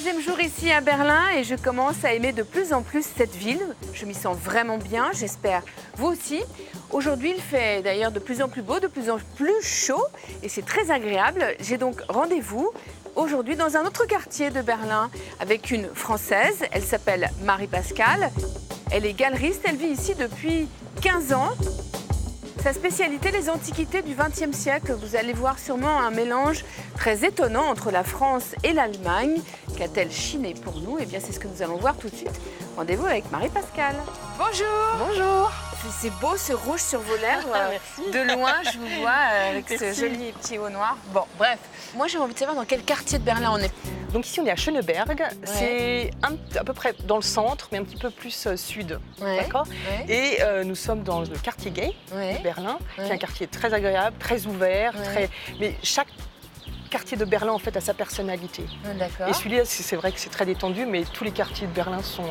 Troisième jour ici à Berlin et je commence à aimer de plus en plus cette ville. Je m'y sens vraiment bien, j'espère vous aussi. Aujourd'hui, il fait d'ailleurs de plus en plus beau, de plus en plus chaud et c'est très agréable. J'ai donc rendez-vous aujourd'hui dans un autre quartier de Berlin avec une Française. Elle s'appelle Marie-Pascale. Elle est galeriste, elle vit ici depuis 15 ans. Sa spécialité, les antiquités du XXe siècle. Vous allez voir sûrement un mélange très étonnant entre la France et l'Allemagne. Qu'a-t-elle chiné pour nous? Eh bien, c'est ce que nous allons voir tout de suite. Rendez-vous avec Marie-Pascale. Bonjour. Bonjour. C'est beau ce rouge sur vos lèvres. Merci. De loin, je vous vois avec ce joli petit haut noir. Bon, bref. Moi, j'ai envie de savoir dans quel quartier de Berlin on est. Donc ici, on est à Schöneberg. Ouais. C'est à peu près dans le centre, mais un petit peu plus sud. Ouais. D'accord. Ouais. Et nous sommes dans le quartier gay de Berlin, qui est un quartier très agréable, très ouvert. Ouais. Mais chaque quartier de Berlin, en fait, a sa personnalité. D'accord. Et celui-là, c'est vrai que c'est très détendu, mais tous les quartiers de Berlin sont...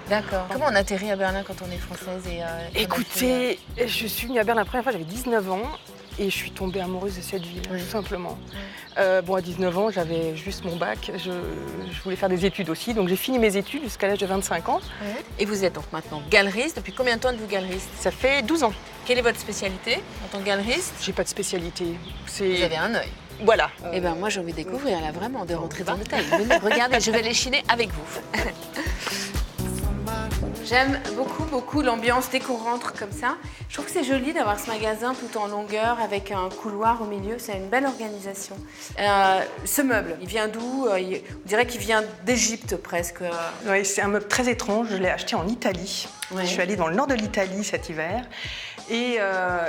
D'accord. Comment on atterrit à Berlin quand on est française et Écoutez, je suis venue à Berlin la première fois, j'avais 19 ans. Et je suis tombée amoureuse de cette ville, tout simplement. Bon, à 19 ans, j'avais juste mon bac. Je voulais faire des études aussi. Donc, j'ai fini mes études jusqu'à l'âge de 25 ans. Et vous êtes donc maintenant galeriste. Depuis combien de temps êtes-vous galeriste? Ça fait 12 ans. Quelle est votre spécialité en tant que galeriste? J'ai pas de spécialité. Vous avez un œil. Voilà. Eh bien, moi, j'ai envie de découvrir, là, vraiment, de rentrer dans le détail. Venez, regardez, je vais les chiner avec vous. J'aime beaucoup l'ambiance dès qu'on rentre comme ça. Je trouve que c'est joli d'avoir ce magasin tout en longueur avec un couloir au milieu. C'est une belle organisation. Ce meuble, il vient d'où? On dirait qu'il vient d'Égypte presque. Oui, c'est un meuble très étrange. Je l'ai acheté en Italie. Ouais. Je suis allée dans le nord de l'Italie cet hiver. Et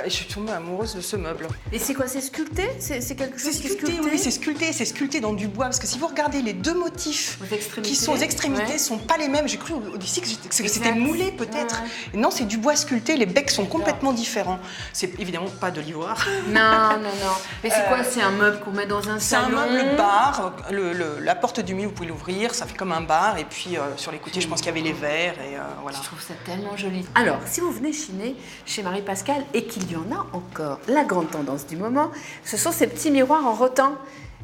je suis tombée amoureuse de ce meuble. Et c'est quoi? C'est sculpté? C'est quelque chose qui est sculpté? Oui, c'est sculpté dans du bois. Parce que si vous regardez les deux motifs qui sont aux extrémités, ne sont pas les mêmes. J'ai cru au début que c'était moulé peut-être. Ouais. Non, c'est du bois sculpté. Les becs sont complètement différents. C'est évidemment pas de l'ivoire. Non. Mais c'est quoi? C'est un meuble qu'on met dans un salon? C'est un meuble bar. La porte du milieu, vous pouvez l'ouvrir. Ça fait comme un bar. Et puis sur les côtés, je pense qu'il y avait les verres. Et voilà. Je trouve ça tellement joli. Alors, si vous venez chiner chez Marie-Pascale et qu'il y en a encore, la grande tendance du moment, ce sont ces petits miroirs en rotin.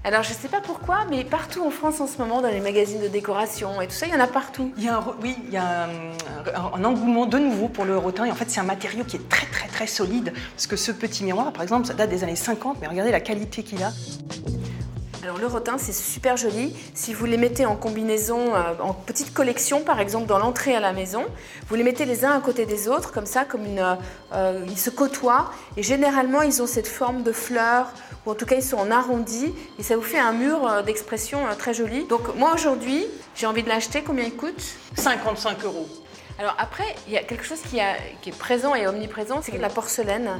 Alors, je ne sais pas pourquoi, mais partout en France en ce moment, dans les magazines de décoration et tout ça, il y en a partout. Il y a un engouement de nouveau pour le rotin. Et en fait, c'est un matériau qui est très solide. Parce que ce petit miroir, par exemple, ça date des années 50, mais regardez la qualité qu'il a. Alors le rotin, c'est super joli. Si vous les mettez en combinaison, en petite collection, par exemple dans l'entrée à la maison, vous les mettez les uns à côté des autres, comme ça, ils se côtoient. Et généralement, ils ont cette forme de fleur, ou en tout cas, ils sont en arrondi. Et ça vous fait un mur d'expression très joli. Donc moi, aujourd'hui, j'ai envie de l'acheter. Combien il coûte? 55 €. Alors après, il y a quelque chose qui est présent et omniprésent, c'est la porcelaine.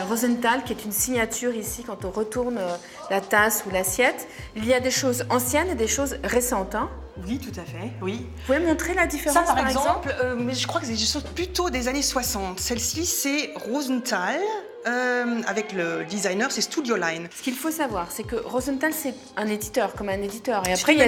Rosenthal, qui est une signature ici quand on retourne la tasse ou l'assiette. Il y a des choses anciennes et des choses récentes. Hein. Oui, tout à fait, oui. Vous pouvez montrer la différence, ça, par exemple, mais je crois que c'est des choses plutôt des années 60. Celle-ci, c'est Rosenthal. Avec le designer, c'est Studio Line. Ce qu'il faut savoir, c'est que Rosenthal, c'est un éditeur, comme un éditeur. Et après, il y a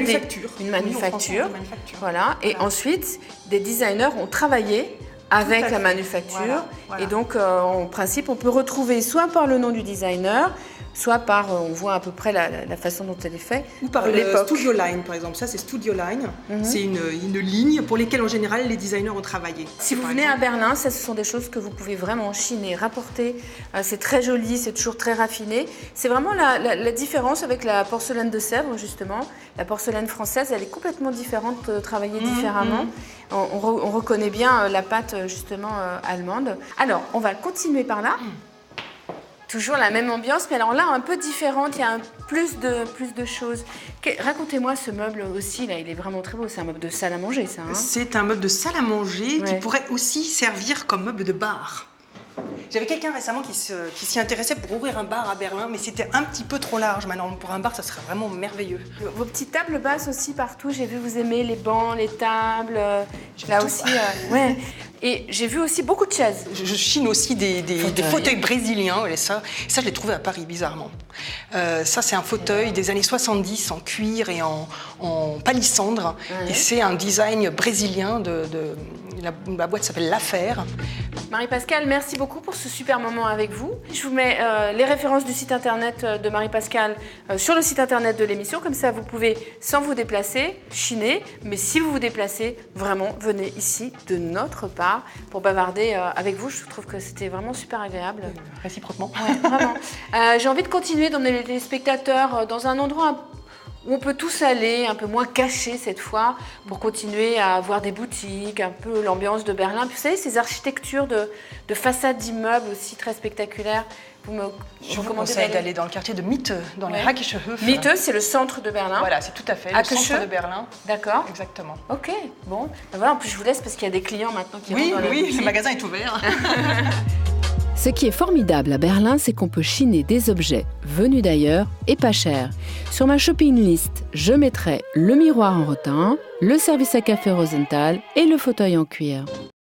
une manufacture. Voilà. Et ensuite, des designers ont travaillé avec la manufacture. Voilà. Et donc, en principe, on peut retrouver soit par le nom du designer, soit par, on voit à peu près la façon dont elle est faite. Ou par l'époque. Studio Line, par exemple. Ça, c'est Studio Line. C'est une ligne pour lesquelles, en général, les designers ont travaillé. Si vous venez à Berlin, ça, ce sont des choses que vous pouvez vraiment chiner, rapporter. C'est très joli, c'est toujours très raffiné. C'est vraiment la différence avec la porcelaine de Sèvres, justement. La porcelaine française, elle est complètement différente, travaillée différemment. On reconnaît bien la pâte, justement, allemande. Alors, on va continuer par là. Toujours la même ambiance, mais alors là, un peu différente, il y a plus de choses. Racontez-moi ce meuble aussi, là, il est vraiment très beau. C'est un meuble de salle à manger, ça. Hein? C'est un meuble de salle à manger qui pourrait aussi servir comme meuble de bar. J'avais quelqu'un récemment qui s'y intéressait pour ouvrir un bar à Berlin, mais c'était un petit peu trop large. Maintenant, pour un bar, ça serait vraiment merveilleux. Vos petites tables basses aussi partout, j'ai vu vous aimer les bancs, les tables, là aussi. Ouais. Et j'ai vu aussi beaucoup de chaises. Je chine aussi des fauteuils brésiliens, et ça, je l'ai trouvé à Paris, bizarrement. Ça, c'est un fauteuil des années 70 en cuir et en palissandre. Et c'est un design brésilien la boîte s'appelle L'Affaire. Marie-Pascale, merci beaucoup pour ce super moment avec vous. Je vous mets les références du site internet de Marie-Pascale sur le site internet de l'émission. Comme ça, vous pouvez, sans vous déplacer, chiner. Mais si vous vous déplacez, vraiment, venez ici de notre part pour bavarder avec vous. Je trouve que c'était vraiment super agréable. Réciproquement. Ouais, vraiment. J'ai envie de continuer d'emmener les téléspectateurs dans un endroit où on peut tous aller, un peu moins caché cette fois, pour continuer à voir des boutiques, un peu l'ambiance de Berlin. Puis vous savez, ces architectures de façades d'immeubles aussi très spectaculaires. Je vous conseille d'aller dans le quartier de Mitte, dans les Hackesche-Höfe. Mitte, c'est le centre de Berlin. Voilà, c'est tout à fait le centre de Berlin. D'accord. Exactement. Ok, bon. Ben voilà, en plus je vous laisse parce qu'il y a des clients maintenant qui rentrent dans la boutique. Oui, le magasin est ouvert. Ce qui est formidable à Berlin, c'est qu'on peut chiner des objets venus d'ailleurs et pas chers. Sur ma shopping list, je mettrai le miroir en rotin, le service à café Rosenthal et le fauteuil en cuir.